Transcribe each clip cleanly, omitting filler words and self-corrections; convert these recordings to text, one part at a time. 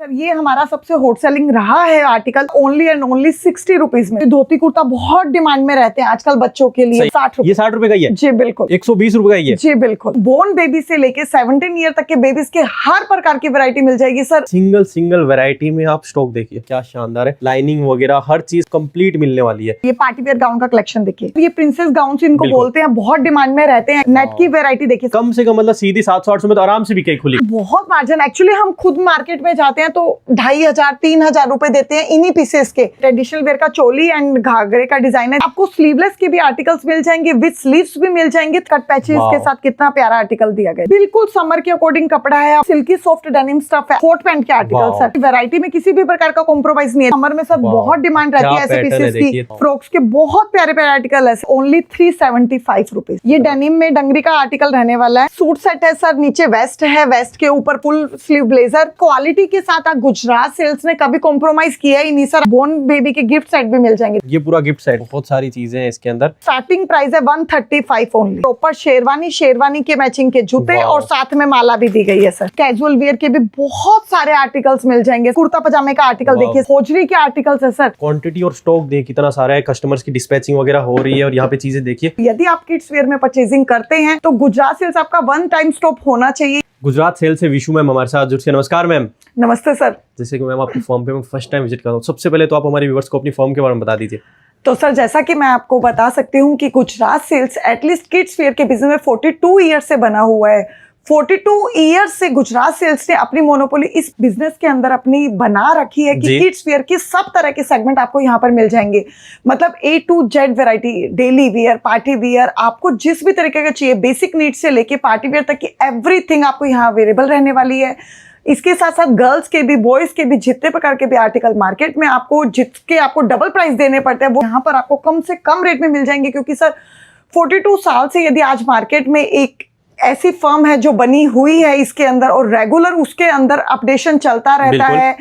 ये हमारा सबसे हॉट सेलिंग रहा है article, only and only 60 rupees में। धोती कुर्ता बहुत डिमांड में रहते हैं आजकल बच्चों के लिए। 60 रुपए। ये 60 रुपए का ही है? जी बिल्कुल। 120 रुपए का ही है? जी बिल्कुल। बोर्न बेबी से लेके 17 ईयर तक के बेबीज के हर प्रकार की वैरायटी मिल जाएगी सर। सिंगल वैरायटी में आप स्टॉक देखिए क्या शानदार है, लाइनिंग वगैरह हर चीज कंप्लीट मिलने वाली है। ये पार्टी वेयर गाउन का कलेक्शन देखिए, ये प्रिंसेस गाउन इनको बोलते हैं, बहुत डिमांड में रहते हैं। नेट की वैरायटी देखिए, कम से कम मतलब सीधी 700-800 में तो आराम से बिके खुली। बहुत मार्जिन। एक्चुअली हम खुद मार्केट में जाते हैं तो 2500-3000 रुपए देते हैं इन्हीं पीसेस के। ट्रेडिशनल वेयर का चोली एंड घाघरे का डिजाइन है। आपको स्लीवलेस के भी आर्टिकल्स मिल जाएंगे, विद स्लीव्स भी मिल जाएंगे, कट पैचेस के साथ। कितना प्यारा आर्टिकल दिया गया, बिल्कुल समर के अकॉर्डिंग कपड़ा है। सिल्की सॉफ्ट डेनिम स्टफ है, कोट पैंट के आर्टिकल सर। वैरायटी में किसी भी प्रकार का कॉम्प्रोमाइज नहीं है। समर में सर बहुत डिमांड रहती है ऐसे पीसेस की। फ्रॉक्स के बहुत प्यारे प्यारे आर्टिकल है, ओनली 375 रुपीज। ये डेनिम में डंगरी का आर्टिकल रहने वाला है। सूट सेट है सर, नीचे वेस्ट है, वेस्ट के ऊपर फुल स्लीव ब्लेजर। क्वालिटी के साथ गुजरात सेल्स ने कभी कॉम्प्रोमाइज किया ही नहीं सर। बोर्न बेबी के गिफ्ट सेट भी मिल जाएंगे। ये पूरा गिफ्ट सेट, बहुत सारी चीजें हैं इसके अंदर। स्टार्टिंग प्राइस है 135 ओनली। प्रॉपर शेरवानी के मैचिंग के जूते और साथ में माला भी दी गई है सर। कैजुअल वियर के भी बहुत सारे आर्टिकल्स मिल जाएंगे। कुर्ता पजामे का आर्टिकल देखिए, होजरी के आर्टिकल्स है सर। क्वांटिटी और स्टॉक देखिए कितना सारा है, कस्टमर्स की डिस्पैचिंग वगैरह हो रही है। और यहाँ पे चीजें देखिए, यदि आप किड्स वेयर में परचेजिंग करते हैं तो गुजरात सेल्स आपका वन टाइम स्टॉप होना चाहिए। गुजरात सेल से विशु मैम हमारे साथ जुड़ के। नमस्कार मैम। नमस्ते सर। जैसे कि मैम आपकी फॉर्म पे मैं फर्स्ट टाइम विजिट कर रहा हूँ, सबसे पहले तो आप हमारे व्यूअर्स को अपनी फॉर्म के बारे में बता दीजिए। तो सर जैसा कि मैं आपको बता सकती हूँ कि Gujarat sales at least kids wear के बिजनेस में 42 ईयर से बना हुआ है। 42 ईयर से गुजरात सेल्स ने अपनी मोनोपोली इस बिजनेस के अंदर अपनी बना रखी है कि किड्स वेयर की सब तरह के सेगमेंट आपको यहाँ पर मिल जाएंगे। मतलब A to Z variety, daily wear, party wear, आपको जिस भी तरीके का चाहिए, बेसिक नीड्स से लेके पार्टी वेयर तक की एवरीथिंग आपको यहाँ अवेलेबल रहने वाली है। इसके साथ साथ गर्ल्स के भी, बॉयज के भी जितने प्रकार के भी आर्टिकल मार्केट में आपको जिसके आपको डबल प्राइस देने पड़ते हैं, वो यहाँ पर आपको कम से कम रेट में मिल जाएंगे। क्योंकि सर 42 साल से यदि आज मार्केट में एक ऐसी फर्म है जो बनी हुई है इसके अंदर और रेगुलर उसके अंदर अपडेशन चलता रहता है,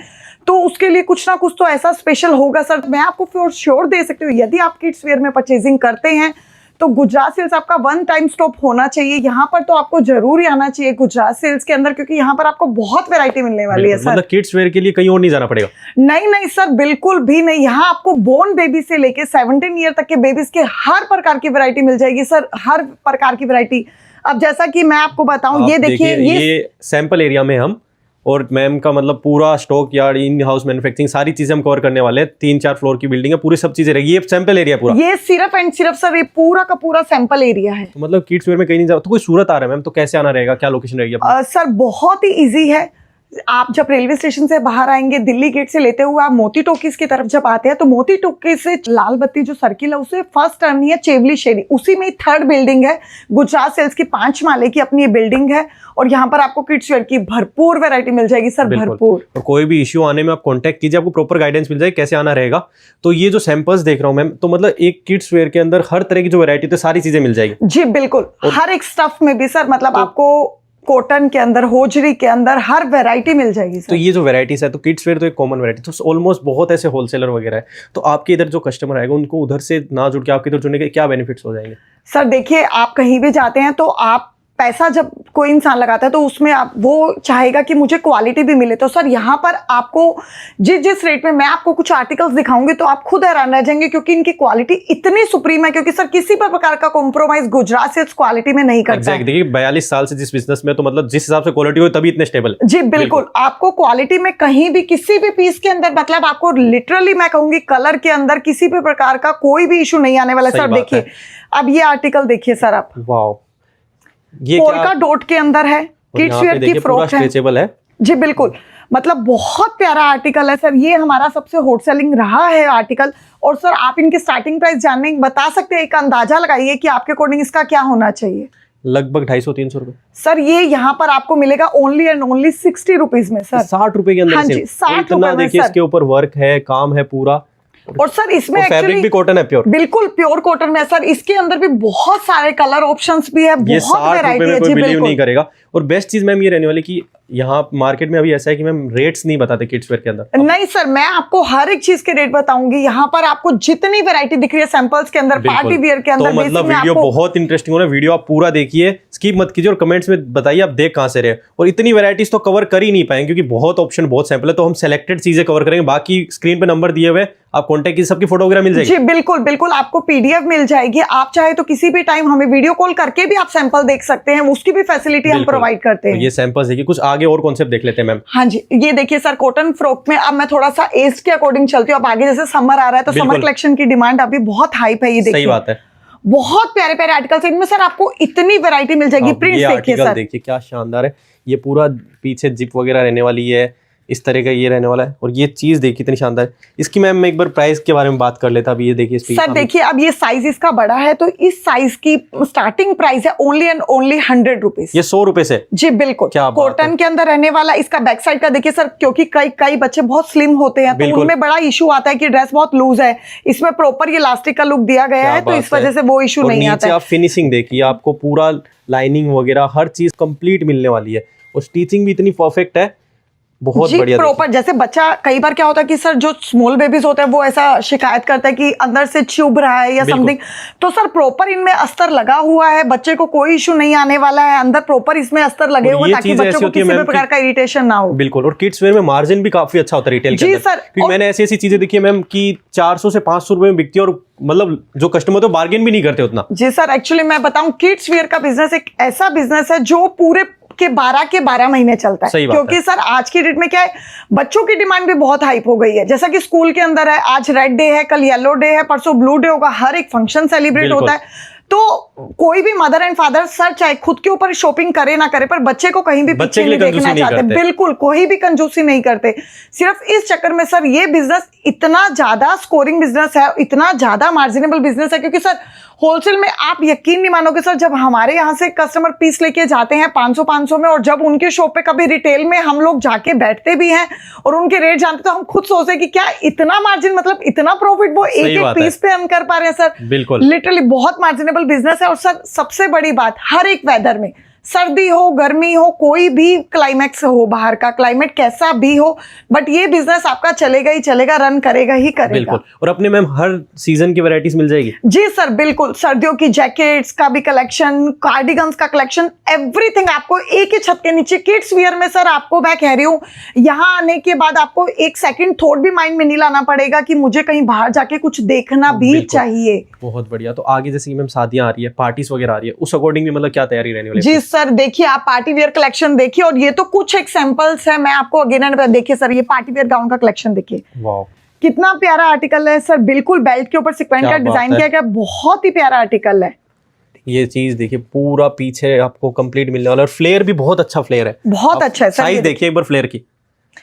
तो उसके लिए कुछ ना कुछ तो ऐसा स्पेशल होगा सर। मैं आपको फॉर श्योर दे सकती हूँ, यदि आप किड्स वेयर में परचेजिंग करते हैं तो गुजरात सेल्स आपका वन टाइम स्टॉप होना चाहिए। यहाँ पर तो आपको जरूर ही आना चाहिए गुजरात सेल्स के अंदर, क्योंकि यहाँ पर आपको बहुत वैरायटी मिलने वाली है सर। मतलब किड्स वेयर के लिए कहीं और नहीं जाना पड़ेगा? नहीं सर, बिल्कुल भी नहीं। यहाँ आपको बोर्न बेबी से लेके 17 ईयर तक के बेबीज के हर प्रकार की वैरायटी मिल जाएगी सर, हर प्रकार की वैरायटी। अब जैसा कि मैं आपको बताऊं, ये देखिए, ये सैंपल एरिया में हम और मैम का मतलब पूरा stock yard, in house manufacturing, सारी चीजें हम कवर करने वाले हैं। 3-4 फ्लोर की बिल्डिंग है, पूरी सब चीजें रहेगी। ये सैंपल एरिया पूरा, ये सिर्फ एंड सिर्फ सर, ये पूरा का पूरा सैंपल एरिया है। तो मतलब किड्स वेयर में कहीं नहीं जाओ तो कोई सूरत आ रहा है मैम, तो कैसे आना रहेगा, क्या लोकेशन रहेगी? सर बहुत ही ईजी है। आप जब रेलवे स्टेशन से बाहर आएंगे, दिल्ली गेट से लेते हुए आप मोती टॉकीज की तरफ जब आते हैं, तो मोती टॉकीज से लाल बत्ती जो सर्किल है उससे फर्स्ट टर्न ही है चेवली शेरी, उसी में थर्ड बिल्डिंग है। गुजरात सेल्स की 5 माले की अपनी ये बिल्डिंग है और यहाँ पर आपको किड्स वेयर की भरपूर वैरायटी मिल जाएगी सर, भरपूर। और कोई भी इश्यू आने में आप कांटेक्ट कीजिए, आपको प्रॉपर गाइडेंस मिल जाएगी कैसे आना रहेगा। तो ये जो सैंपल्स देख रहा हूँ मैम, तो मतलब एक किड्स वेयर के अंदर हर तरह की जो वैरायटी है सारी चीजें मिल जाएगी। जी बिल्कुल, हर एक स्टफ में भी सर, मतलब आपको कॉटन के अंदर, होजरी के अंदर हर वैरायटी मिल जाएगी सर। तो ये जो वैरायटीज है, तो किड्स वेयर तो एक कॉमन वैरायटी, तो ऑलमोस्ट बहुत ऐसे होलसेलर वगैरह है, तो आपके इधर जो कस्टमर आएगा उनको उधर से ना जुड़ के आपके इधर जुड़ने के क्या बेनिफिट्स हो जाएंगे? सर देखिए, आप कहीं भी जाते हैं तो आप पैसा जब कोई इंसान लगाता है तो उसमें आप वो चाहेगा कि मुझे क्वालिटी भी मिले। तो सर यहाँ पर आपको जिस रेट में मैं आपको कुछ आर्टिकल्स दिखाऊंगी तो आप खुद हैरान रह जाएंगे, क्योंकि इनकी क्वालिटी इतनी सुप्रीम है। क्योंकि सर किसी भी प्रकार का कॉम्प्रोमाइज गुजरात सेल्स क्वालिटी में नहीं करता है। देखिए 42 साल से जिस बिजनेस में, तो मतलब जिस हिसाब से क्वालिटी हो तभी इतने स्टेबल। जी बिल्कुल, आपको क्वालिटी में कहीं भी किसी भी पीस के अंदर, मतलब आपको लिटरली मैं कहूंगी कलर के अंदर किसी भी प्रकार का कोई भी इशू नहीं आने वाला सर। देखिए अब ये आर्टिकल देखिए सर आप, वाह, ये पोल्का डॉट के अंदर है, किड्स वेयर की फ्रॉक है। जी बिल्कुल, मतलब बहुत प्यारा आर्टिकल है सर। ये हमारा सबसे हॉट सेलिंग रहा है आर्टिकल। और सर आप इनके स्टार्टिंग प्राइस जानने बता सकते हैं, एक अंदाजा लगाइए कि आपके अकॉर्डिंग इसका क्या होना चाहिए? लगभग 250-300 रुपए सर। ये यहाँ पर आपको मिलेगा ओनली एंड ओनली 60 रुपीज में सर। 60 रुपए के अंदर? हाँ जी, 60 रुपए में। देखिए इसके ऊपर वर्क है, काम है पूरा, और सर इसमें फैब्रिक भी कॉटन है, प्योर, बिल्कुल प्योर कॉटन में सर। इसके अंदर भी बहुत सारे कलर ऑप्शंस भी है, बहुत वैरायटी है। कोई बिलीव नहीं करेगा। और बेस्ट चीज मैम ये रहने वाली कि यहाँ मार्केट में अभी ऐसा है कि मैम रेट्स नहीं बताते किड्स वेयर के अंदर। नहीं सर, मैं आपको हर एक चीज के रेट बताऊंगी। यहाँ पर आपको जितनी वैरायटी दिख रही है सैंपल्स के अंदर, पार्टी वियर के अंदर, तो मतलब वीडियो बहुत इंटरेस्टिंग हो रहा है, वीडियो आप पूरा देखिए, स्किप मत कीजिए और कमेंट्स में बताइए आप देख कहां से रहे। और इतनी वैरायटीज तो कवर कर ही नहीं पाएंगे क्योंकि बहुत ऑप्शन, बहुत सैंपल है, तो हम सेलेक्टेड चीजें कवर करेंगे। बाकी स्क्रीन पे नंबर दिए हुए, आप कॉन्टेक्ट कीजिए, सबकी फोटो वगैरह मिल जाएगी। जी बिल्कुल बिल्कुल, आपको पीडीएफ मिल जाएगी। आप चाहे तो किसी भी टाइम हमें वीडियो कॉल करके भी आप सैंपल देख सकते हैं, उसकी भी फैसिलिटी हम प्रोवाइड करते हैं। ये सैंपल्स देखिए, कुछ आगे और कॉन्सेप्ट देख लेते हैं मैम। हाँ जी, ये देखिए सर, कॉटन फ्रॉक में अब मैं थोड़ा सा एज के अकॉर्डिंग चलती हूँ। अब आगे जैसे समर आ रहा है तो समर कलेक्शन की डिमांड अभी बहुत हाइप है। ये देखिए, सही बात है, बहुत प्यारे प्यारे आर्टिकल्स हैं इनमें सर, आपको इतनी वैरायटी मिल जाएगी। प्रिंट्स देखिए सर, देखिए क्या शानदार है। ये पूरा पीछे जिप वगैरह रहने वाली है, इस तरह का ये रहने वाला है। और ये चीज देखिए कितनी शानदार है। इसकी मैम मैं एक बार प्राइस के बारे में बात कर लेता। अभी ये देखिए सर, देखिए अब ये साइज इसका बड़ा है तो इस साइज की स्टार्टिंग प्राइस है ओनली एंड ओनली 100 रुपीज। ये 100 रुपए से? जी बिल्कुल, कॉटन के अंदर रहने वाला। इसका बैक साइड का देखिए सर, क्योंकि कई बच्चे बहुत स्लिम होते हैं तो उनमें बड़ा इशू आता है कि ड्रेस बहुत लूज है। इसमें प्रॉपर ये इलास्टिक का लुक दिया गया है तो इस वजह से वो इशू नहीं आता है। आप फिनिशिंग देखिए, आपको पूरा लाइनिंग वगैरह हर चीज कंप्लीट मिलने वाली है और स्टिचिंग भी इतनी परफेक्ट है, बहुत बढ़िया प्रॉपर। जैसे बच्चा, कई बार क्या होता है कि सर जो स्मॉल बेबीज होते हैं वो ऐसा शिकायत करता है कि अंदर से चुभ रहा है या समथिंग, तो सर प्रॉपर इनमें अस्तर लगा हुआ है, बच्चे को कोई इशू नहीं आने वाला है। अंदर प्रॉपर इसमें अस्तर लगे हुए ताकि बच्चों को किसी भी प्रकार का इरिटेशन ना हो। बिल्कुल। और किड्स वेयर में मार्जिन भी काफी अच्छा होता है रिटेल के अंदर। जी सर, मैंने ऐसी ऐसी चीजें देखी है मैम कि 400 से 500 रुपए में बिकती है और मतलब जो कस्टमर तो बार्गेन भी नहीं करते उतना। जी सर, एक्चुअली मैं बताऊं, किड्स वेयर का बिजनेस एक ऐसा बिजनेस है जो पूरे के 12 महीने चलता है। क्योंकि सर आज की डेट में क्या है, बच्चों की डिमांड भी बहुत हाइप हो गई है। जैसा कि स्कूल के अंदर है, आज रेड डे है, कल येलो डे है, परसों ब्लू डे होगा, हर एक फंक्शन सेलिब्रेट होता है। तो कोई भी मदर एंड फादर सर चाहे खुद के ऊपर शॉपिंग करे ना करे, पर बच्चे को कहीं भी पीछे नहीं देखना चाहते। बिल्कुल, कोई भी कंजूसी नहीं करते। सिर्फ इस चक्कर में सर ये बिजनेस इतना ज्यादा स्कोरिंग बिजनेस है, इतना ज्यादा मार्जिनेबल बिजनेस है, क्योंकि सर होलसेल में आप यकीन नहीं मानोगे सर, जब हमारे यहाँ से कस्टमर पीस लेके जाते हैं 500 में, और जब उनके शॉप पे कभी रिटेल में हम लोग जाके बैठते भी हैं और उनके रेट जानते, तो हम खुद सोचते हैं कि क्या इतना मार्जिन, मतलब इतना प्रॉफिट वो एक एक पीस पे अर्न कर पा रहे हैं सर। बिल्कुल, लिटरली बहुत मार्जिनेबल बिजनेस है। और सर सबसे बड़ी बात, हर एक वेदर में, सर्दी हो गर्मी हो, कोई भी क्लाइमेक्स हो, बाहर का क्लाइमेट कैसा भी हो, बट ये बिजनेस आपका चलेगा ही चलेगा, रन करेगा ही करेगा। बिल्कुल। और अपने मैम हर सीजन की वैरायटीज मिल जाएगी? जी सर बिल्कुल, सर्दियों की जैकेट्स का भी कलेक्शन, कार्डिगन्स का कलेक्शन, एवरीथिंग आपको एक ही छत के नीचे। किड्स वियर में सर आपको मैं कह रही हूँ, यहाँ आने के बाद आपको एक सेकंड थॉट भी माइंड में नहीं लाना पड़ेगा कि मुझे कहीं बाहर जाके कुछ देखना भी चाहिए। बहुत बढ़िया। तो आगे जैसे मैम शादियां आ रही है, पार्टीज वगैरह आ रही है, उस अकॉर्डिंग भी मतलब क्या तैयारी रहने वाली है? जी सर, देखिए आप पार्टी वेयर कलेक्शन देखिए, और ये तो कुछ एक सैंपल्स है, मैं आपको अगेन एंड देखिए सर, ये पार्टी वेयर गाउन का कलेक्शन देखिए, वाह कितना प्यारा आर्टिकल है सर। बिल्कुल बेल्ट के ऊपर सिक्वेंट का डिजाइन किया गया, बहुत ही प्यारा आर्टिकल है। ये चीज देखिए, पूरा पीछे आपको कंप्लीट मिलने वाला है और फ्लेयर भी बहुत अच्छा फ्लेयर है, बहुत अच्छा है सर। साइज देखिए एक बार फ्लेयर की,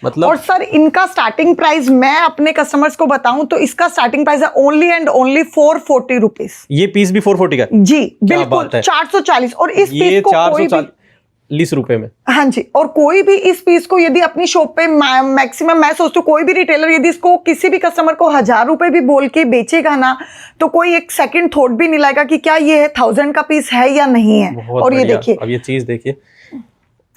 मतलब। और सर इनका स्टार्टिंग प्राइस मैं अपने कस्टमर्स को बताऊं तो इसका स्टार्टिंग प्राइस है ओनली एंड ओनली 440 रुपीज। ये पीस भी 440 का? जी बिल्कुल, 440। और इस पीस को 440 रुपए में, हाँ जी। और कोई भी इस पीस को यदि अपनी शॉप पे मैक्सिमम, मैं सोचती हूँ कोई भी रिटेलर यदि इसको किसी भी कस्टमर को 1000 रुपए भी बोल के बेचेगा ना, तो कोई एक सेकंड थॉट भी नहीं लाएगा कि क्या ये 1000 का पीस है या नहीं है। और ये देखिए, अब ये चीज देखिए।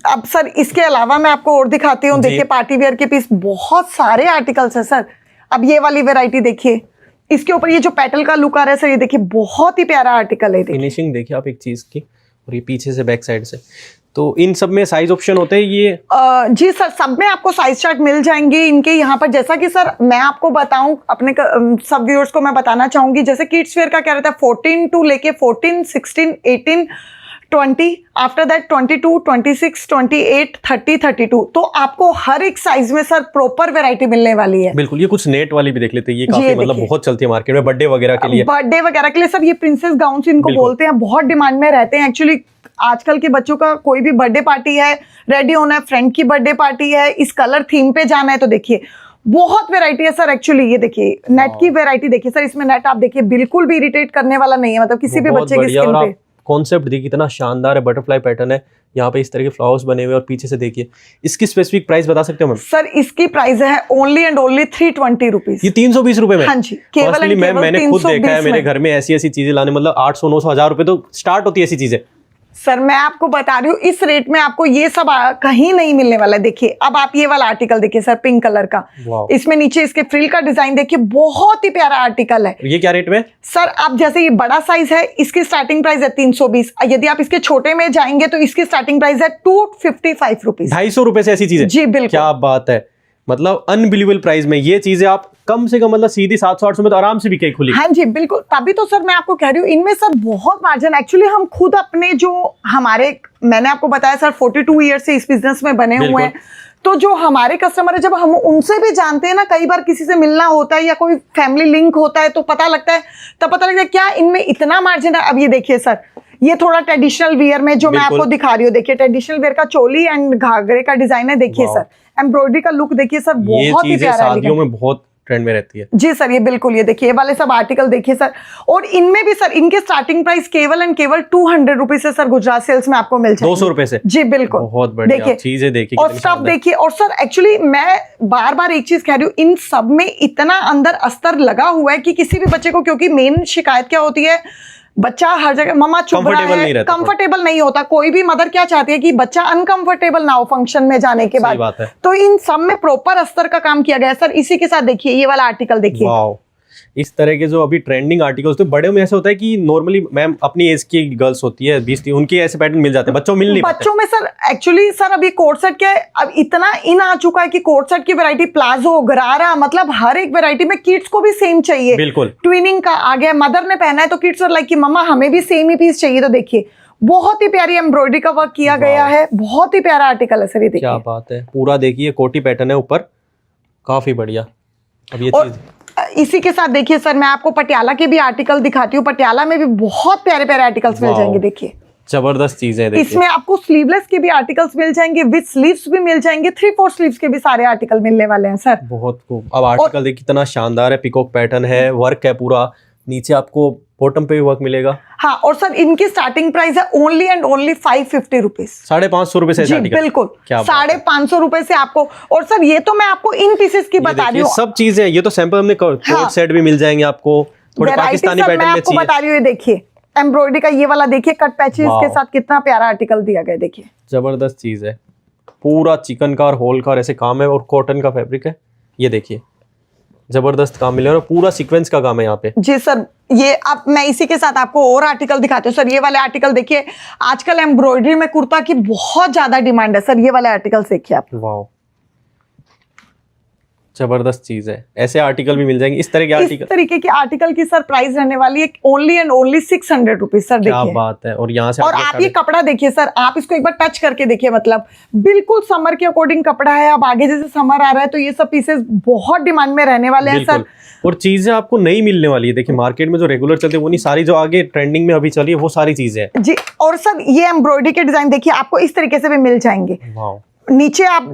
अब सर इसके अलावा मैं आपको और दिखाती हूँ, देखिए पार्टी वेयर के पीस बहुत सारे आर्टिकल्स है सर। अब ये वाली वैरायटी देखिए, इसके ऊपर ये जो पेटल का लुक आ रहा है सर, ये देखिए बहुत ही प्यारा आर्टिकल है। फिनिशिंग देखिए आप एक चीज की, और ये पीछे से बैक साइड से, तो इन सब में साइज ऑप्शन होते हैं ये? जी सर, सब में आपको साइज चार्ट मिल जाएंगे इनके यहाँ पर। जैसा कि सर मैं आपको बताऊं, अपने सब व्यूअर्स को मैं बताना चाहूंगी, जैसे किड्स वेयर का क्या रहता है, 14 टू लेके 14, 16, 18, 20, आफ्टर दैट 22, 26, 28, 30, 32। तो आपको हर एक साइज में सर प्रॉपर वैरायटी मिलने वाली है। बिल्कुल। ये कुछ नेट वाली भी देख लेते हैं, ये काफी मतलब बहुत चलती है मार्केट में बर्थडे वगैरह के लिए। बर्थडे वगैरह के लिए सर ये प्रिंसेस गाउन इनको बोलते हैं, बहुत डिमांड में रहते हैं। एक्चुअली आजकल के बच्चों का कोई भी बर्थडे पार्टी है, रेडी होना है, फ्रेंड की बर्थडे पार्टी है, इस कलर थीम पे जाना है, तो देखिए बहुत वैरायटी है सर। एक्चुअली ये देखिए नेट की वैरायटी देखिए सर, इसमें नेट आप देखिए बिल्कुल भी इरिटेट करने वाला नहीं है, मतलब किसी भी बच्चे की स्किन पे। कॉन्सेप्ट देखिए कितना शानदार है, बटरफ्लाई पैटर्न है, यहाँ पे इस तरह के फ्लावर्स बने हुए, और पीछे से देखिए। इसकी स्पेसिफिक प्राइस बता सकते हो मैम? सर इसकी प्राइस है ओनली एंड ओनली 320 रुपीज। ये 320 रुपए में? हाँ जी, केवल मैंने खुद देखा है, मेरे घर में ऐसी ऐसी चीजें लाने, मतलब 800, 900, 1000 रुपए तो स्टार्ट होती है ऐसी चीजें। सर मैं आपको बता रही हूँ इस रेट में आपको ये सब कहीं नहीं मिलने वाला है। देखिए अब आप ये वाला आर्टिकल देखिए सर, पिंक कलर का, इसमें नीचे इसके फ्रिल का डिजाइन देखिए, बहुत ही प्यारा आर्टिकल है। ये क्या रेट में सर? आप जैसे ये बड़ा साइज है, इसकी स्टार्टिंग प्राइस है 320। यदि आप इसके छोटे में जाएंगे तो इसकी स्टार्टिंग प्राइस है 255 रुपीज। 250 रुपए से ऐसी चीजें? जी बिल्कुल। क्या बात है, मतलब अनबिलीवेबल प्राइस में ये चीजें आप कम से कम मतलब सीधी 700-800 में तो आराम से बिके खुली। हाँ जी बिल्कुल, तभी तो सर मैं आपको कह रही हूँ इनमें सर बहुत मार्जिन। एक्चुअली हम खुद अपने जो हमारे, मैंने आपको बताया सर 42 ईयर से इस बिजनेस में बने हुए हैं, तो जो हमारे कस्टमर है जब हम उनसे भी जानते हैं ना, कई बार किसी से मिलना होता है या कोई फैमिली लिंक होता है तो पता लगता है, तब पता लगता है क्या इनमें इतना मार्जिन है। अब ये देखिए सर, ये थोड़ा ट्रेडिशनल वियर में जो मैं आपको दिखा रही हूँ, देखिए ट्रेडिशनल वियर का चोली एंड घाघरे का डिजाइन है। देखिए सर एम्ब्रॉयडरी का लुक देखिए सर, बहुत ही प्यारा है। शादियों में बहुत ट्रेंड में रहती है। जी सर, ये बिल्कुल, ये देखिए ये वाले सब आर्टिकल देखिए सर, और इनमें भी सर इनके स्टार्टिंग प्राइस केवल एंड केवल 200 रुपीज से सर गुजरात सेल्स में आपको मिल जाएगी। 200 रुपए से? जी बिल्कुल। बहुत बढ़िया चीजें देखिए और स्टफ देखिए। और सर एक्चुअली मैं बार बार एक चीज कह रही हूँ, इन सब में इतना अंदर अस्तर लगा हुआ है कि किसी भी बच्चे को, क्योंकि मेन शिकायत क्या होती है, बच्चा हर जगह मम्मा चुभ रहा है, कंफर्टेबल नहीं होता। कोई भी मदर क्या चाहती है कि बच्चा अनकंफर्टेबल ना हो फंक्शन में जाने के बाद। तो इन सब में प्रॉपर अस्तर का काम किया गया है सर। इसी के साथ देखिए ये वाला आर्टिकल देखिए, इस तरह के जो अभी ट्रेंडिंग आर्टिकल्स, तो बड़े में ऐसा होता है कि नॉर्मली मैम अपनी एज की गर्ल्स होती है 20-30, उनके ऐसे पैटर्न मिल जाते हैं, बच्चों मिल नहीं पाते। बच्चों में सर एक्चुअली सर अभी कोट सेट क्या है, अब इतना इन आ चुका है कि कोट सेट की वैरायटी, प्लाजो, गरारा, मतलब हर एक वैरायटी में किड्स को भी सेम चाहिए। बिल्कुल ट्विनिंग का आ गया, मदर ने पहना है तो किड्स लाइक कि मम्मा हमें भी सेम ही पीस चाहिए। तो देखिए बहुत ही प्यारी एम्ब्रॉयडरी का वर्क किया गया है, बहुत ही प्यारा आर्टिकल है सर। ये देखिए क्या बात है, पूरा देखिए कोटी पैटर्न है ऊपर, काफी बढ़िया। अब ये चीज इसी के साथ देखिए सर मैं आपको पटियाला के भी आर्टिकल दिखाती हूँ। पटियाला में भी बहुत प्यारे प्यारे आर्टिकल्स मिल जाएंगे। देखिए जबरदस्त चीजें देखिए। इसमें आपको स्लीवलेस के भी आर्टिकल्स मिल जाएंगे, विद स्लीव्स भी मिल जाएंगे, 3/4 स्लीव्स के भी सारे आर्टिकल मिलने वाले हैं सर। बहुत खूब। अब आर्टिकल देखिए कितना शानदार है, पिकॉक पैटर्न है, वर्क है पूरा, नीचे आपको बॉटम पे भी वर्क मिलेगा। हाँ, और सर इनकी स्टार्टिंग प्राइस है ओनली एंड ओनली 550 रुपीज। 550 रुपए से? जी बिल्कुल, 550 रुपए से आपको। और सर ये तो मैं आपको इन पीसेस की बता रही हूँ, सब चीजें, ये तो सैंपल हमने, कोट सेट भी मिल जाएंगे आपको, थोड़े पाकिस्तानी पैटर्न में आपको बता रही हूँ। देखिए एम्ब्रॉयडरी का ये वाला देखिए, कट पैचेस के साथ कितना प्यारा आर्टिकल दिया गया। देखिए जबरदस्त चीज है, पूरा चिकन का और होल का ऐसे काम है, और कॉटन का फैब्रिक है। ये देखिए जबरदस्त काम मिलेगा, और पूरा सीक्वेंस का काम है यहाँ पे। जी सर, ये अब मैं इसी के साथ आपको और आर्टिकल दिखाती हूँ सर। ये वाले आर्टिकल देखिए, आजकल एम्ब्रॉयडरी में कुर्ता की बहुत ज्यादा डिमांड है सर। ये वाले आर्टिकल देखिए आप, वाह जबरदस्त चीज है। ऐसे आर्टिकल भी मिल जाएंगे, इस तरह के आर्टिकल, इस तरीके के आर्टिकल की सर प्राइस रहने वाली है only and only 600 rupees sir. देखिए क्या बात है। और यहाँ से, और आप ये कपड़ा देखिए सर, आप इसको एक बार टच करके देखिए, मतलब बिल्कुल समर के अकॉर्डिंग कपड़ा है। अब आगे जैसे समर आ रहा है तो ये सब पीसेस बहुत डिमांड में रहने वाले हैं सर। और चीजें आपको नहीं मिलने वाली है, देखिए मार्केट में जो रेगुलर चलते हैं वो नहीं, सारी जो आगे ट्रेंडिंग में अभी चली है वो सारी चीजें जी। और सर ये एम्ब्रॉयडरी के डिजाइन देखिए आपको इस तरीके से भी मिल जाएंगे। नीचे आप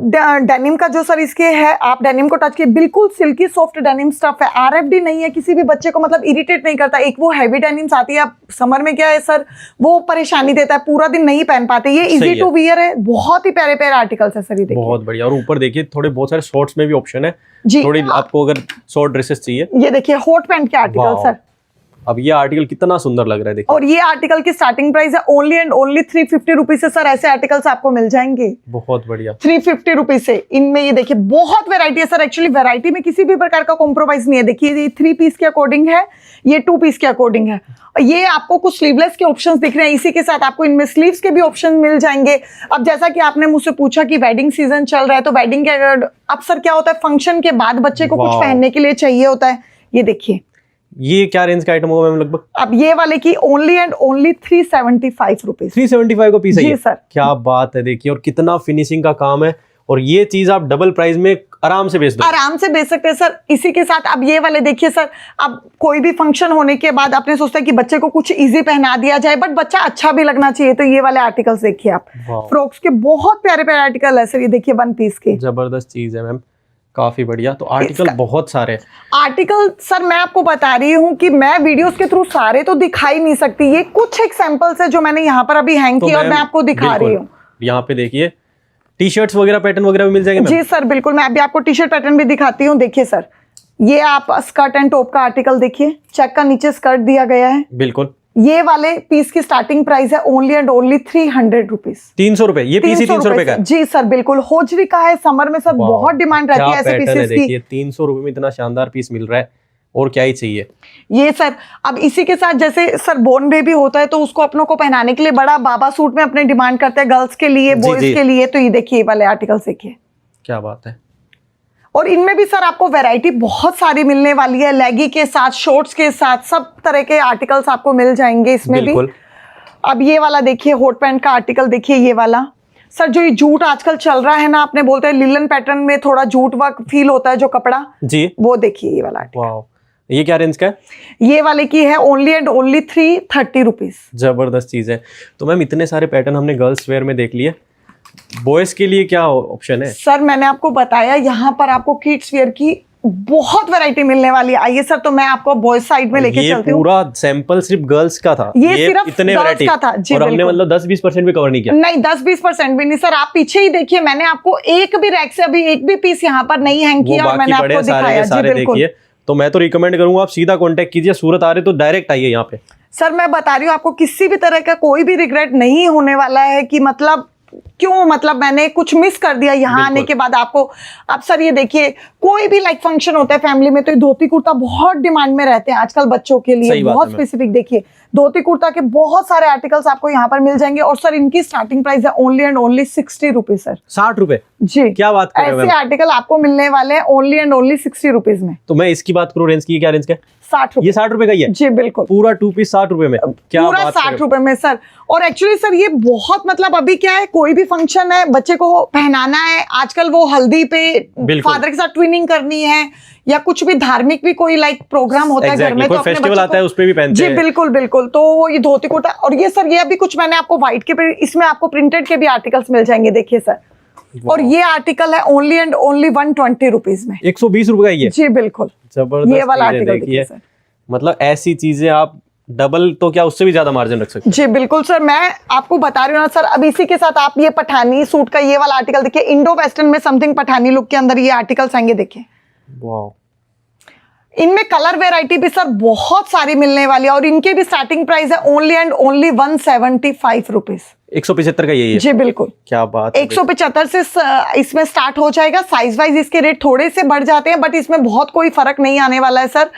डेनिम का जो सर इसके है, आप डेनिम को टच किए, बिल्कुल सिल्की सॉफ्ट डेनिम स्टफ है, आरएफडी नहीं है, किसी भी बच्चे को मतलब इरिटेट नहीं करता। एक वो हैवी डेनिम्स आती है, अब समर में क्या है सर, वो परेशानी देता है, पूरा दिन नहीं पहन पाते। ये इजी टू वियर है, बहुत ही प्यारे प्यारे आर्टिकल्स है सर। ये देखिए बहुत बढ़िया। और ऊपर देखिए थोड़े बहुत सारे शॉर्ट्स में भी ऑप्शन है जी, थोड़ी आपको अगर शॉर्ट ड्रेसेस चाहिए। ये देखिए हॉट पैंट के आर्टिकल सर। अब ये आर्टिकल कितना सुंदर लग रहा है देखिए। और ये आर्टिकल की स्टार्टिंग प्राइस है ओनली एंड ओनली 350 रुपीज से सर। ऐसे आर्टिकल्स आपको मिल जाएंगे बहुत बढ़िया 350 रुपीज से। इनमें ये देखिए बहुत वैरायटी है सर। एक्चुअली वैरायटी में किसी भी प्रकार का कॉम्प्रोमाइज नहीं है। देखिए ये 3 पीस के अकॉर्डिंग है, ये 2 पीस के अकॉर्डिंग है। ये आपको कुछ स्लीवलेस के ऑप्शंस दिख रहे हैं, इसी के साथ आपको इनमें स्लीव्स के भी ऑप्शन मिल जाएंगे। अब जैसा कि आपने मुझसे पूछा कि वेडिंग सीजन चल रहा है, तो वेडिंग के अब सर क्या होता है, फंक्शन के बाद बच्चे को कुछ पहनने के लिए चाहिए होता है। ये देखिए ये क्या रेंज का आइटम होगा मैम लगभग? अब ये वाले की ओनली एंड ओनली 375 रुपीज। 375 का पीस है जी सर। क्या बात है, देखिए और कितना फिनिशिंग का काम है। और ये चीज आप डबल प्राइस में आराम से बेच दो, आराम से बेच सकते हैं सर। इसी के साथ अब ये वाले देखिए सर, अब कोई भी फंक्शन होने के बाद आपने सोचता है कि बच्चे को कुछ इजी पहना दिया जाए, बट बच्चा अच्छा भी लगना चाहिए, तो ये वाले आर्टिकल्स देखिए आप। फ्रॉक्स के बहुत प्यारे प्यारे आर्टिकल है सर। ये देखिए 1 पीस के, जबरदस्त चीज है मैम, काफी बढ़िया। तो आर्टिकल बहुत सारे आर्टिकल सर मैं आपको बता रही हूँ कि मैं वीडियोस के थ्रू सारे तो दिखाई नहीं सकती। ये कुछ एग्जांपल्स है जो मैंने यहाँ पर अभी हैंग किया और मैं आपको दिखा रही हूँ। यहाँ पे देखिए टी शर्ट्स वगैरह पैटर्न वगैरह भी मिल जाएंगे जी सर बिल्कुल। मैं अभी आपको टी शर्ट पैटर्न भी दिखाती हूँ। देखिए सर, ये आप स्कर्ट एंड टॉप का आर्टिकल देखिए, चेक का नीचे स्कर्ट दिया गया है, बिल्कुल ये वाले पीस की स्टार्टिंग प्राइस है ओनली एंड ओनली 300 रुपीज। 300 रुपए, ये पीस ही 300 रुपए का है? जी सर बिल्कुल, होजरी का है, समर में सर बहुत डिमांड रहती है ऐसे पीसेस की। देखिए 300 रुपए में इतना शानदार पीस मिल रहा है, और क्या ही चाहिए। ये सर अब इसी के साथ जैसे सर बोर्न बेबी होता है तो उसको अपनों को पहनाने के लिए बड़ा बाबा सूट में अपने डिमांड करते हैं, गर्ल्स के लिए, बॉयज के लिए। तो ये देखिए ये वाले आर्टिकल्स देखिए, क्या बात है। और इनमें भी सर आपको वैरायटी बहुत सारी मिलने वाली है, लेगी के साथ, शॉर्ट्स के साथ, सब तरह के आर्टिकल्स आपको मिल जाएंगे इसमें भी। अब ये वाला देखिए हॉट पैंट का आर्टिकल देखिए, ये वाला सर जो ये जूट आजकल चल रहा है ना, आपने बोलते हैं लिलन पैटर्न में थोड़ा जूट वर्क फील होता है जो कपड़ा जी, वो देखिए ये वाला। वाओ, ये क्या रेंज का है? ये वाले की है ओनली एंड ओनली 330 रुपीज। जबरदस्त चीज है। तो मैम इतने सारे पैटर्न हमने गर्ल्स वेयर में देख लिए, बॉयज के लिए क्या ऑप्शन है? सर मैंने आपको बताया यहाँ पर आपको किड्स वेयर की बहुत वैरायटी मिलने वाली है। आइए सर, तो मैं आपको बॉयज साइड में लेके चलती हूँ। पूरा सैंपल सिर्फ गर्ल्स का था, ये सिर्फ इतने गर्ल्स का था जी, और हमने मतलब 10-20% भी कवर नहीं किया। नहीं 10-20% भी नहीं सर, आप पीछे ही देखिए, मैंने आपको एक भी रैक से अभी एक भी पीस यहाँ पर नहीं हैंग किया और मैंने आपको दिखाया। सारे देखिए, तो मैं तो रिकमेंड करूंगा आप सीधा कांटेक्ट कीजिए, सूरत आ रहे तो डायरेक्ट आइए यहाँ पे। सर मैं बता रही हूँ आपको, किसी भी तरह का कोई भी रिग्रेट नहीं होने वाला है कि मतलब क्यों, मतलब मैंने कुछ मिस कर दिया यहाँ आने के बाद आपको। अब सर ये देखिए, कोई भी लाइक फंक्शन होता है फैमिली में तो ये धोती कुर्ता बहुत डिमांड में रहते हैं आजकल बच्चों के लिए, बहुत स्पेसिफिक। देखिए धोती कुर्ता के बहुत सारे आर्टिकल्स आपको यहाँ पर मिल जाएंगे, और सर इनकी स्टार्टिंग प्राइस है only and only 60 rupees sir. 60 रुपए? जी, क्या बात कर रहे हो? ऐसे आर्टिकल आपको मिलने वाले हैं ओनली एंड ओनली 60 रुपीज में। तो मैं इसकी बात करूँ, रेंज की क्या रेंज का? 60 रुपए। ये 60 रुपए का ही है? जी बिल्कुल, पूरा 2 पीस 60 रुपए में? क्या पूरा 60 रुपए में सर। और एक्चुअली सर ये बहुत मतलब अभी क्या है, कोई भी फंक्शन है बच्चे को पहनाना है, आजकल वो हल्दी पे फादर के साथ ट्विनिंग करनी है, या कुछ भी धार्मिक भी कोई लाइक प्रोग्राम होता है घर में, तो अपने फेस्टिवल आता है उस पे भी पहनते हैं। जी बिल्कुल बिल्कुल, तो ये धोती कुर्ता। और ये सर ये अभी कुछ मैंने आपको व्हाइट के, इसमें आपको प्रिंटेड के भी आर्टिकल्स मिल जाएंगे देखिए सर। और ये आर्टिकल है ओनली एंड ओनली 120 रुपीज में। 120 रुपए का ये? जी बिल्कुल, जबरदस्त। ये वाला आर्टिकल देखिए सर, मतलब ऐसी चीजें आप डबल तो क्या उससे भी ज्यादा मार्जिन रख सकते हैं। जी बिल्कुल सर, मैं आपको बता रही हूँ ना सर। अब इसी के साथ आप ये पठानी सूट का ये वाला आर्टिकल देखिए, इंडो वेस्टर्न में समथिंग पठानी लुक के अंदर ये आर्टिकल्स आएंगे देखिए। वाह, इनमें कलर वेराइटी भी सर बहुत सारी मिलने वाली है, और इनके भी स्टार्टिंग प्राइस है ओनली एंड ओनली 175 रुपीज। 175 का यही है? जी बिल्कुल, क्या बात है। 175 से इसमें स्टार्ट हो जाएगा। साइज वाइज इसके रेट थोड़े से बढ़ जाते हैं, बट इसमें बहुत कोई फर्क नहीं आने वाला है सर।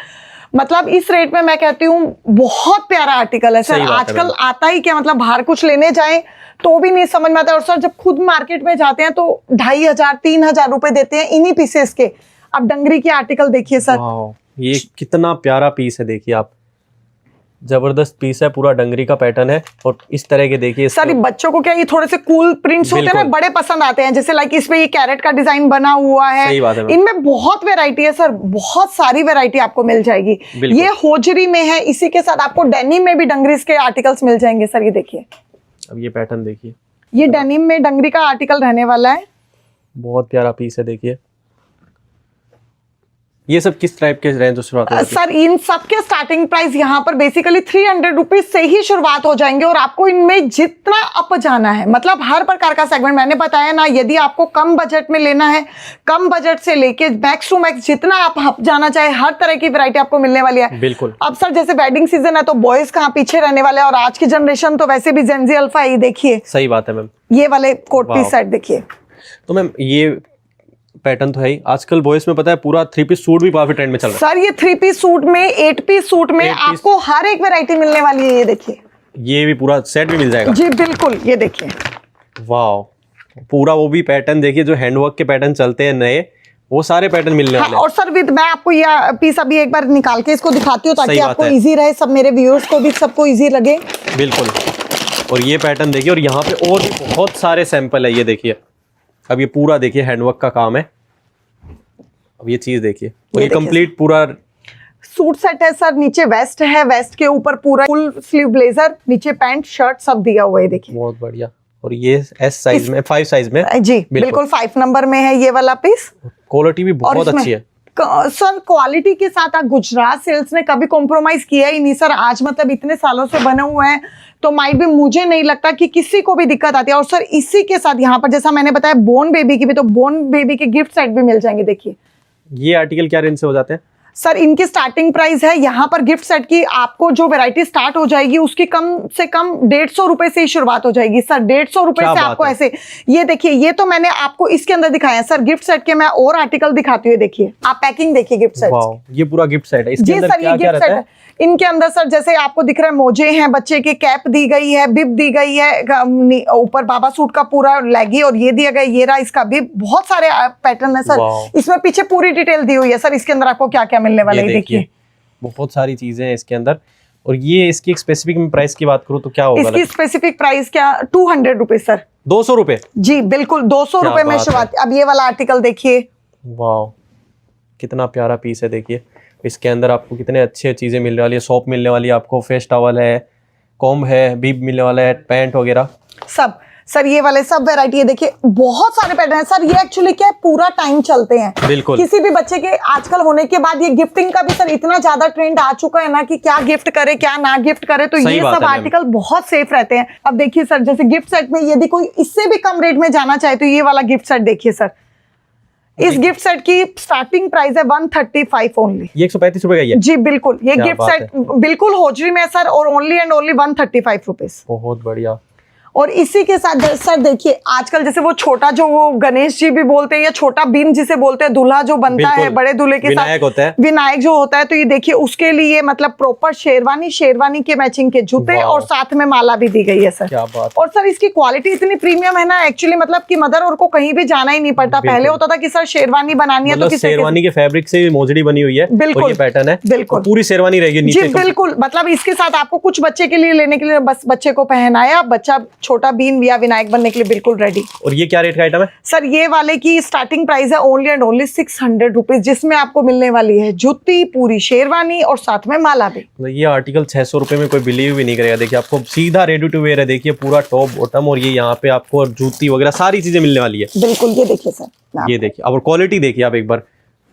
मतलब इस रेट में मैं कहती हूँ बहुत प्यारा आर्टिकल है सर। आजकल आता ही क्या, मतलब बाहर कुछ लेने जाएं तो भी नहीं समझ में आता है, और सर जब खुद मार्केट में जाते हैं तो 2500-3000 रुपए देते हैं इन्हीं पीसेस के। अब डंगरी के आर्टिकल देखिए सर, ये कितना प्यारा पीस है, देखिए आप, जबरदस्त पीस है, पूरा डंगरी का पैटर्न है। और इस तरह के देखिए सर बच्चों को क्या ये थोड़े से कूल प्रिंट्स होते हैं ना, बड़े पसंद आते हैं। जैसे लाइक इसमें ये कैरेट का डिजाइन बना हुआ है, इनमें बहुत वैरायटी है सर, बहुत सारी वैरायटी आपको मिल जाएगी। ये होजरी में है, इसी के साथ आपको डेनिम में भी डंगरीज के आर्टिकल्स मिल जाएंगे सर। ये देखिए, अब ये पैटर्न देखिए, ये डेनिम में डंगरी का आर्टिकल रहने वाला है, बहुत प्यारा पीस है। देखिए ये सब किस टाइप के रेंज से शुरुआत होती है? सर इन सब के स्टार्टिंग प्राइस यहाँ पर बेसिकली 300 रुपीज से ही शुरुआत हो जाएंगे, और आपको इनमें जितना अप जाना है, मतलब हर प्रकार का सेगमेंट मैंने बताया ना। यदि आपको कम बजट में लेना है, कम बजट से लेके मैक्स टू मैक्स जितना आप अप जाना चाहे, हर तरह की वैरायटी आपको मिलने वाली है। बिल्कुल। अब सर जैसे वेडिंग सीजन है तो बॉयज कहाँ पीछे रहने वाले हैं, और आज की जनरेशन तो वैसे भी जेनजी अल्फा ही। देखिए सही बात है मैम, ये वाले कोट पीस सेट देखिए। तो मैम ये पैटर्न तो है ही, आजकल बॉयज में पता है पूरा 3 पीस सूट भी काफी ट्रेंड में चल रहा है सर। ये 3 पीस सूट में, 8 पीस सूट में आपको हर एक वैरायटी मिलने वाली है। ये देखिए, ये भी पूरा सेट भी मिल जाएगा? जी बिल्कुल, ये देखिए, वाह, पूरा वो भी पैटर्न देखिए जो हैंडवर्क के पैटर्न चलते हैं नए, वो सारे पैटर्न मिलने वाले हैं। और सर विद मैं आपको ये पीस अभी एक बार निकाल के इसको दिखाती हूँ ताकि आपको इजी रहे, सब मेरे व्यूअर्स को भी सबको इजी लगे। बिल्कुल। और ये पैटर्न देखिए, और यहाँ पे और भी बहुत सारे सैंपल है। ये देखिए, अब ये पूरा देखिए हैंडवर्क का काम है। अब ये चीज देखिए, और ये कंप्लीट पूरा सूट सेट है सर। नीचे वेस्ट है, वेस्ट के ऊपर पूरा फुल स्लीव ब्लेजर, नीचे पैंट शर्ट सब दिया हुआ है। देखिए बहुत बढ़िया। और ये एस साइज में, 5 साइज में, जी बिल्कुल 5 नंबर में है ये वाला पीस। क्वालिटी भी बहुत अच्छी है सर। क्वालिटी के साथ गुजरात सेल्स ने कभी कॉम्प्रोमाइज किया ही नहीं सर। आज मतलब इतने सालों से बने हुए हैं, तो माइट भी मुझे नहीं लगता कि किसी को भी दिक्कत आती है। और सर इसी के साथ यहाँ पर जैसा मैंने बताया बोर्न बेबी की भी, तो बोर्न बेबी के गिफ्ट सेट भी मिल जाएंगे। देखिए ये आर्टिकल क्या रेंज से हो जाते हैं? सर इनकी स्टार्टिंग प्राइस है यहाँ पर गिफ्ट सेट की, आपको जो वैरायटी स्टार्ट हो जाएगी उसकी कम से कम 150 रुपए से ही शुरुआत हो जाएगी सर। 150 रुपए से आपको ऐसे, ये देखिए, ये तो मैंने आपको इसके अंदर दिखाया है सर। गिफ्ट सेट के मैं और आर्टिकल दिखाती हूँ, देखिए आप पैकिंग देखिए गिफ्ट सेट। ये पूरा गिफ्ट सेट है, इसके जी अंदर सर, ये गिफ्ट सेट है। इनके अंदर सर जैसे आपको दिख रहा है मोजे हैं, बच्चे की कैप दी गई है, बिब दी गई है, ऊपर बाबा सूट का पूरा लैगी और ये दिया गया, ये रहा इसका बिब। बहुत सारे पैटर्न है सर, इसमें पीछे पूरी डिटेल दी हुई है सर। इसके अंदर आपको क्या क्या मिलने वाला है देखिए, बहुत सारी चीजें हैं इसके अंदर। और ये इसकी एक स्पेसिफिक प्राइस की बात करूँ तो क्या होगा? इसकी स्पेसिफिक प्राइस क्या, 200 रुपए सर। 200 रुपए? जी बिल्कुल, 200 रुपए में शुरुआत। अब ये वाला आर्टिकल देखिए, वाह कितना प्यारा पीस है। देखिए इसके अंदर आपको कितने अच्छे चीजें मिलने वाली है। सॉप मिलने वाली है आपको, फेस टॉवल है, कॉम्ब है, बीब मिलने वाला है, पैंट वगैरह सब सर। ये वाले सब वैरायटी है, देखिए बहुत सारे पैटर्न है सर। ये एक्चुअली क्या है, पूरा टाइम चलते हैं बिल्कुल। किसी भी बच्चे के आजकल होने के बाद ये गिफ्टिंग का भी सर इतना ज्यादा ट्रेंड आ चुका है ना कि क्या गिफ्ट करे क्या ना गिफ्ट करे, तो ये सब आर्टिकल बहुत सेफ रहते हैं। अब देखिए सर, जैसे गिफ्ट सेट में यदि कोई इससे भी कम रेट में जाना चाहे तो ये वाला गिफ्ट सेट देखिए सर। इस गिफ्ट सेट की स्टार्टिंग प्राइस है 135 ओनली। ये 135 रुपए का ही है? जी बिल्कुल, ये गिफ्ट सेट बिल्कुल होजरी में सर, और ओनली एंड ओनली 135 रुपीज। बहुत बढ़िया। और इसी के साथ सर देखिए, आजकल जैसे वो छोटा जो वो गणेश जी भी बोलते हैं या छोटा बीन जिसे बोलते हैं, दूल्हा जो बनता है बड़े दूल्हे के विनायक साथ, होता है, विनायक जो होता है, तो ये देखिए उसके लिए मतलब प्रॉपर शेरवानी के मैचिंग के जूते और साथ में माला भी दी गई है सर। क्या बात। और सर इसकी क्वालिटी इतनी प्रीमियम है ना एक्चुअली, मतलब कि मदर और को कहीं भी जाना ही नहीं पड़ता। पहले होता था कि सर शेरवानी बनानी है तो शेरवानी के फैब्रिक से मोजड़ी बनी हुई है, बिल्कुल ये पैटर्न है, बिल्कुल पूरी शेरवानी रहेगी नीचे। जी बिल्कुल, मतलब इसके साथ आपको कुछ बच्चे के लिए लेने के लिए बस बच्चे को पहनाया, बच्चा छोटा बीन या विनायक बनने के लिए बिल्कुल रेडी। और ये क्या रेट का आइटम है सर? ये वाले की स्टार्टिंग प्राइस है ओनली एंड ओनली 600 रुपीज, जिसमें आपको मिलने वाली है जूती, पूरी शेरवानी और साथ में माला भी। तो ये आर्टिकल 600 रुपए में कोई बिलीव भी नहीं करेगा। देखिए आपको सीधा रेडी टू वेयर है, देखिए पूरा टॉप बॉटम, और ये यहाँ पे आपको जूती वगैरह सारी चीजें मिलने वाली है। बिल्कुल, ये देखिए सर, ये देखिए। और क्वालिटी देखिए आप एक बार,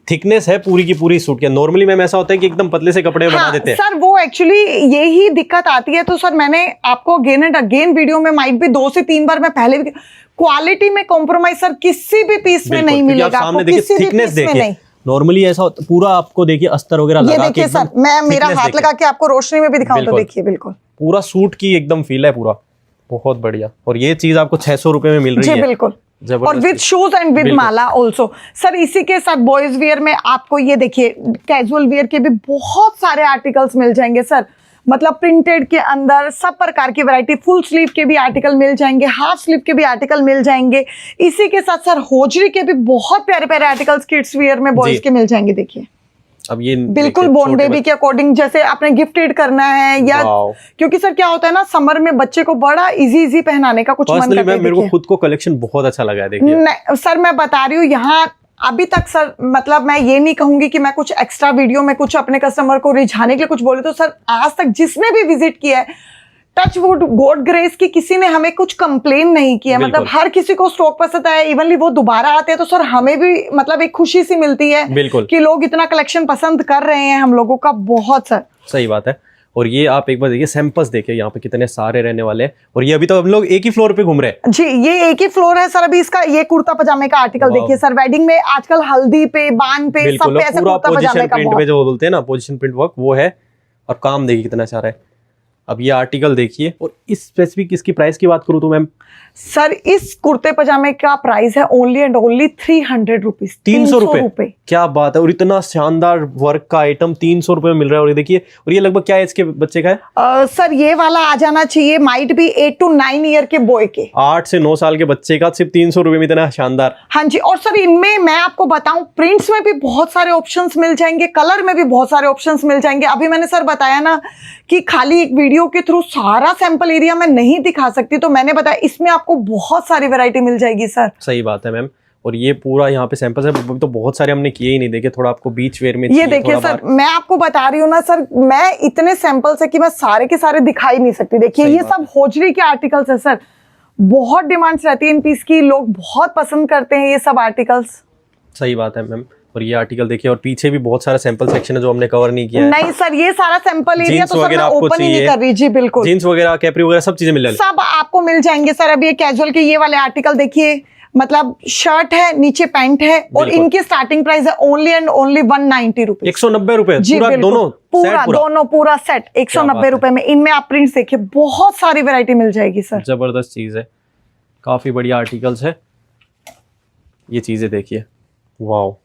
थिकनेस है पूरी की पूरी सूट के। नॉर्मली मैम ऐसा होता है कि एकदम पतले से कपड़े बना देते हैं सर, वो एक्चुअली यही दिक्कत आती है। तो सर मैंने आपको अगेन एंड अगेन वीडियो में माइट भी 2 से 3 बार मैं पहले भी, क्वालिटी में कॉम्प्रोमाइज सर किसी भी पीस में नहीं मिलेगा। सामने देखिए थिकनेस देखिए, नॉर्मली ऐसा पूरा आपको देखिए अस्तर वगैरह लगा के, देखिए सर, मैं मेरा हाथ लगा के आपको रोशनी में भी दिखाऊं तो देखिए बिल्कुल पूरा सूट की एकदम फील है पूरा, बहुत बढ़िया। और ये चीज आपको 600 रुपए में मिल रही है। जी बिल्कुल, और with shoes and with Mala also. Sir इसी के साथ बॉयज वियर में आपको ये देखिए कैजुअल वियर के भी बहुत सारे आर्टिकल्स मिल जाएंगे सर। मतलब प्रिंटेड के अंदर सब प्रकार की वैरायटी, फुल स्लीव के भी आर्टिकल मिल जाएंगे, हाफ स्लीव के भी आर्टिकल मिल जाएंगे। इसी के साथ सर होजरी के भी बहुत प्यारे प्यारे आर्टिकल्स किड्स वियर में बॉयज के मिल जाएंगे। देखिए अब ये बिल्कुल बोर्न बेबी के अकॉर्डिंग, जैसे आपने गिफ्टेड करना है या, क्योंकि सर क्या होता है ना, समर में बच्चे को बड़ा इजी पहनाने का कुछ मन करता है। मेरे को खुद को कलेक्शन बहुत अच्छा लगा है। देखिए सर मैं बता रही हूँ, यहाँ अभी तक सर मतलब मैं ये नहीं कहूंगी कि मैं कुछ एक्स्ट्रा वीडियो में कुछ अपने कस्टमर को रिझाने के लिए कुछ बोले, तो सर आज तक जिसने भी विजिट किया है, टच वुड गॉड ग्रेस की किसी ने हमें कुछ कंप्लेन नहीं किया। मतलब हर किसी को स्टॉक पसंद आया, इवनली वो दोबारा आते हैं तो सर हमें भी मतलब एक खुशी सी मिलती है कि लोग इतना कलेक्शन पसंद कर रहे हैं हम लोगों का। बहुत सर सही बात है। और ये आप एक बार देखिए सैंपल्स देखिए, यहाँ पे कितने सारे रहने वाले हैं। और ये अभी तो हम लोग एक ही फ्लोर पे घूम रहे हैं। जी, ये एक ही फ्लोर है सर। अभी इसका ये कुर्ता पजामे का आर्टिकल देखिए सर, वेडिंग में आजकल हल्दी पे, बान पे, सब पे ऐसे कुर्ता पजामे का प्रिंट पे जो बोलते हैं ना, पोजीशन प्रिंट वर्क, वो है। और काम देखिए कितना सारा है। अब ये आर्टिकल देखिए, और इस स्पेसिफिक इसकी प्राइस की बात करूं तो मैम सर इस कुर्ते पजामे का प्राइस है ओनली एंड ओनली 300 रुपीज। 300 रुपए, क्या बात है। और इतना शानदार वर्क का आइटम 300 रुपए में मिल रहा है। और ये देखिए, और ये लगभग क्या एज के बच्चे का है? सर ये वाला आ जाना चाहिए माइट भी 8 to 9 ईयर के बॉय के, 8 से 9 साल के बच्चे का सिर्फ 300 रुपए में इतना शानदार। हाँ जी। और सर इनमें मैं आपको बताऊं, प्रिंट्स में भी बहुत सारे ऑप्शंस मिल जाएंगे, कलर में भी बहुत सारे ऑप्शंस मिल जाएंगे। अभी मैंने सर बताया ना कि खाली एक वीडियो के थ्रू सारा सैंपल एरिया में नहीं दिखा सकती, तो मैंने बताया इसमें आपको बहुत सारी वैरायटी मिल जाएगी सर। सही बात है मैम। और ये पूरा यहाँ पे सैंपल्स है, तो बहुत सारे हमने किए ही नहीं, देखे थोड़ा आपको बीच वेयर में। ये देखिए सर, मैं आपको बता रही हूँ ना सर, मैं इतने सैंपल्स है कि मैं सारे के सारे दिखा ही नहीं सकती। देखिए ये सब होजरी के आर्टिकल्स है सर, बहुत डिमांड्स रहती है इन पीस की, लोग बहुत पसंद करते हैं ये सब आर्टिकल्स। सही बात है मैम। और ये आर्टिकल देखिए, और पीछे भी बहुत सारा सैंपल सेक्शन है जो हमने कवर नहीं किया है। नहीं सर, ये सारा सैंपल एरिया तो सर मैं ओपन ही नहीं कर रही। जी बिल्कुल, जीन्स वगैरह, कैपरी वगैरह सब चीजें मिल जाएंगी, सब आपको मिल जाएंगे सर। अभी ये कैजुअल के ये वाले आर्टिकल देखिए, मतलब शर्ट है, नीचे पैंट है और बिल्कुल। इनकी स्टार्टिंग प्राइस है ओनली एंड ओनली 190 रुपीज। 190 रुपए जी पूरा बिल्कुल, दोनों पूरा सेट दोनों पूरा सेट क्या 190 बात है। रुपए में। इनमें आप प्रिंट्स देखिए, बहुत सारी वैरायटी मिल जाएगी सर। जबरदस्त चीज है, काफी बढ़िया आर्टिकल्स है। ये चीजें देखिए, वाओ,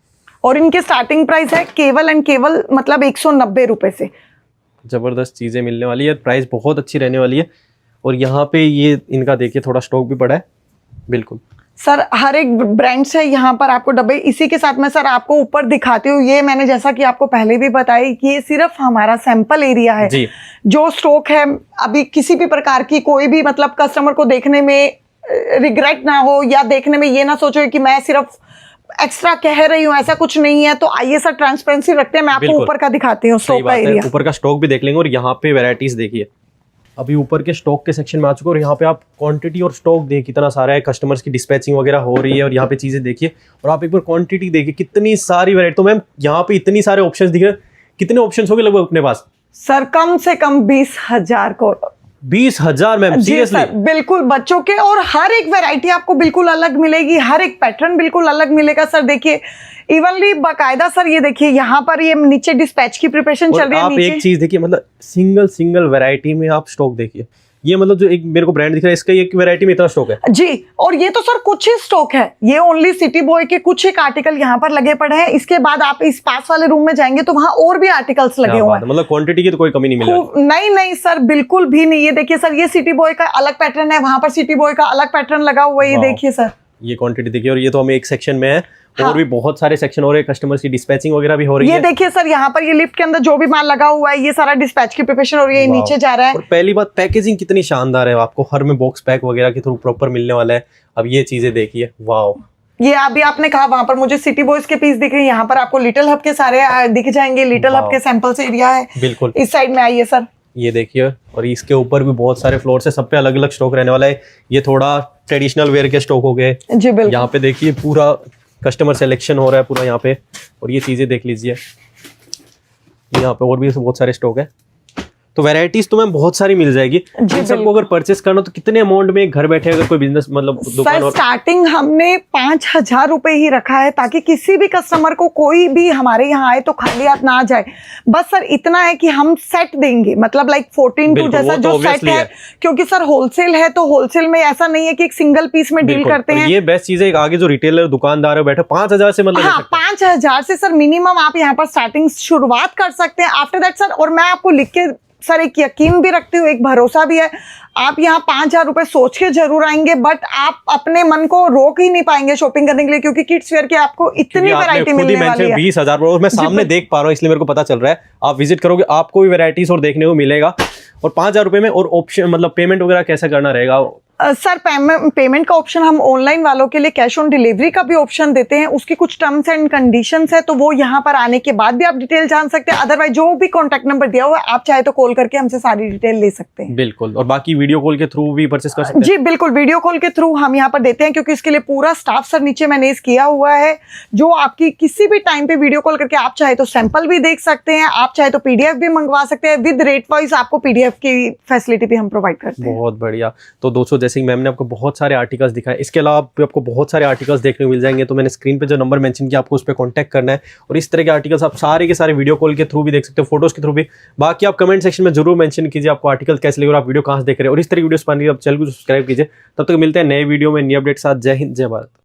और इनकी स्टार्टिंग प्राइस है केवल एंड केवल मतलब 190 रुपए से। जबरदस्त चीजें मिलने वाली है, प्राइस बहुत अच्छी रहने वाली है। और यहाँ पे ये इनका देखिए थोड़ा स्टॉक भी पड़ा है। बिल्कुल सर हर एक ब्रांड से यहाँ पर आपको डब्बे, इसी के साथ में सर आपको ऊपर दिखाती हूँ। ये मैंने जैसा कि आपको पहले भी बताया कि ये सिर्फ हमारा सैंपल एरिया है जी। जो स्टॉक है। अभी किसी भी प्रकार की कोई भी मतलब कस्टमर को देखने में रिग्रेट ना हो या देखने में ये ना सोचो कि मैं सिर्फ एक्स्ट्रा कह रही हूँ, ऐसा कुछ नहीं है। तो आइए सर ट्रांसपेरेंसी रखते हैं, मैं आपको बिल्कुल। ऊपर का दिखाती हूँ सही स्टॉक का बात है, एरिया। ऊपर का स्टॉक भी देख लेंगे। और यहाँ पे वैरायटीज देखिए, अभी ऊपर के स्टॉक के सेक्शन में आ चुके हैं और यहाँ पे आप क्वांटिटी और स्टॉक देखिए कितना सारा है। कस्टमर्स की डिस्पैचिंग वगैरह हो रही है और यहाँ पे चीजें देखिए। और आप एक बार क्वांटिटी देखिए, कितनी सारी वैरायटी। तो मैम यहाँ पे इतनी सारे ऑप्शंस दिख रहे हैं, कितने ऑप्शंस हो गए लगभग अपने पास? सर कम से कम 20,000 को 20,000 मैम, जी सीरियसली? सर बिल्कुल, बच्चों के। और हर एक वैरायटी आपको बिल्कुल अलग मिलेगी, हर एक पैटर्न बिल्कुल अलग मिलेगा सर। देखिए इवनली बाकायदा सर, ये देखिए यहाँ पर ये नीचे डिस्पैच की प्रिपरेशन चल और रही है आप नीचे। एक चीज देखिए, मतलब सिंगल वैरायटी में आप स्टॉक देखिए। ये मतलब जो एक मेरे को ब्रांड दिख रहा है, इसका एक वैरायटी में इतना स्टॉक है। जी, और ये तो सर कुछ ही स्टॉक है, ये ओनली सिटी बॉय के कुछ एक आर्टिकल यहाँ पर लगे पड़े हैं। इसके बाद आप इस पास वाले रूम में जाएंगे तो वहां और भी आर्टिकल्स लगे क्या हुए बात है, हैं। मतलब क्वांटिटी की तो कोई कमी नहीं मिल रही। नहीं नहीं सर, बिल्कुल भी नहीं। ये देखिए सर, ये सिटी बॉय का अलग पैटर्न है, वहां पर सिटी बॉय का अलग पैटर्न लगा हुआ है। ये वाह। देखिए सर, ये क्वांटिटी देखिए। और ये तो हमें एक सेक्शन में है, हाँ। और भी बहुत सारे सेक्शन हो रहे हैं। कस्टमर्स की डिस्पैचिंग वगैरह भी हो रही ये है। देखिए सर, यहाँ पर ये लिफ्ट के अंदर जो भी माल लगा हुआ है ये सारा डिस्पैच की प्रिपरेशन हो रही है, वाह। नीचे जा रहा है। और पहली बात, पैकेजिंग कितनी शानदार है। आपको हर में बॉक्स पैक वगैरह के थ्रू प्रॉपर मिलने वाला है। अब ये चीजें देखिए, वाह। ये अभी आपने कहा वहां पर मुझे सिटी बॉयज के पीस दिख रहे हैं, यहाँ पर आपको लिटिल हब के सारे दिख जाएंगे। लिटिल हब वाह। के सैंपल्स एरिया है, बिल्कुल, इस साइड में आइए सर। ये देखिए। और इसके ऊपर भी बहुत सारे फ्लोर्स है, सब पे अलग अलग स्टॉक रहने वाला है। ये थोड़ा ट्रेडिशनल वेयर के स्टॉक हो गए। जी बिल्कुल। यहाँ पे देखिए पूरा कस्टमर सिलेक्शन हो रहा है पूरा यहाँ पे। और ये चीजें देख लीजिए, यहाँ पे और भी बहुत सारे स्टॉक है। तो वैरायटीज तो मैम बहुत सारी मिल जाएगी। इन सबको अगर परचेस करना तो कितने अमाउंट में घर बैठे अगर कोई बिजनेस मतलब दुकान? सर स्टार्टिंग हमने 5,000 रुपए ही रखा है, ताकि किसी भी कस्टमर को कोई भी हमारे यहाँ आए तो खाली हाथ ना आ जाए। बस सर इतना है कि हम सेट देंगे, मतलब लाइक 14 टू बिल्कुल, जैसा वो तो जो सेट obviously है। है। क्योंकि सर होलसेल है तो होलसेल में ऐसा नहीं है कि एक सिंगल पीस में डील बिल्कुल। करते और हैं। ये बेस्ट चीज है, एक आगे जो रिटेलर दुकानदार है बैठे 5,000 से मतलब ले हाँ, सकते हैं। 5,000 से सर मिनिमम आप यहाँ पर स्टार्टिंग शुरुआत कर सकते हैं। आफ्टर दैट सर, और मैं आपको लिख के सर एक यकीन भी रखती हूँ, एक भरोसा भी है, आप यहाँ 5,000 रुपए सोच के जरूर आएंगे, बट आप अपने मन को रोक ही नहीं पाएंगे शॉपिंग करने के लिए, क्योंकि किड्स वेयर की आपको इतनी वैरायटी मिलने वाली है। 20,000 और मैं सामने देख पा रहा हूँ, इसलिए मेरे को पता चल रहा है। आप विजिट करोगे आपको भी वैरायटीज और देखने को मिलेगा। और 5,000 रुपए में। और ऑप्शन मतलब पेमेंट वगैरह कैसा करना रहेगा? सर पेमेंट का ऑप्शन हम ऑनलाइन वालों के लिए कैश ऑन डिलीवरी का भी ऑप्शन देते हैं। उसकी कुछ टर्म्स एंड कंडीशंस है, तो वो यहाँ पर आने के बाद भी आप डिटेल जान सकते हैं। अदरवाइज जो भी कॉन्टैक्ट नंबर दिया हुआ है, आप चाहे तो कॉल करके हमसे सारी डिटेल ले सकते हैं। बिल्कुल। और बाकी वीडियो कॉल के थ्रू भी परचेस कर सकते हैं? जी बिल्कुल, वीडियो कॉल के थ्रू हम यहाँ पर देते हैं, क्योंकि इसके लिए पूरा स्टाफ सर नीचे मैनेज किया हुआ है, जो आपकी किसी भी टाइम पे वीडियो कॉल करके आप चाहे तो सैंपल भी देख सकते हैं, आप चाहे तो पीडीएफ भी मंगवा सकते हैं। विद रेट वाइज आपको पीडीएफ की फैसिलिटी भी हम प्रोवाइड करते हैं। बहुत बढ़िया। तो दोस्तों, जैसे कि मैम ने आपको बहुत सारे आर्टिकल्स दिखाए, इसके अलावा भी आपको बहुत सारे आर्टिकल्स देखने को मिल जाएंगे। तो मैंने स्क्रीन पे जो नंबर मेंशन किया, आपको उस पर कांटेक्ट करना है। और इस तरह के आर्टिकल्स आप सारे के सारे वीडियो कॉल के थ्रू भी देख सकते हो, फोटोज के थ्रू भी। बाकी आप कमेंट सेक्शन में जरूर मेंशन कीजिए आपको आर्टिकल कैसे लगे और आप वीडियो कहाँ से देख रहे हैं। और इस तरह की वीडियोस पाने के लिए आप चैनल को सब्सक्राइब कीजिए। तब तक मिलते हैं नए वीडियो में, नई अपडेट साथ। जय हिंद, जय भारत।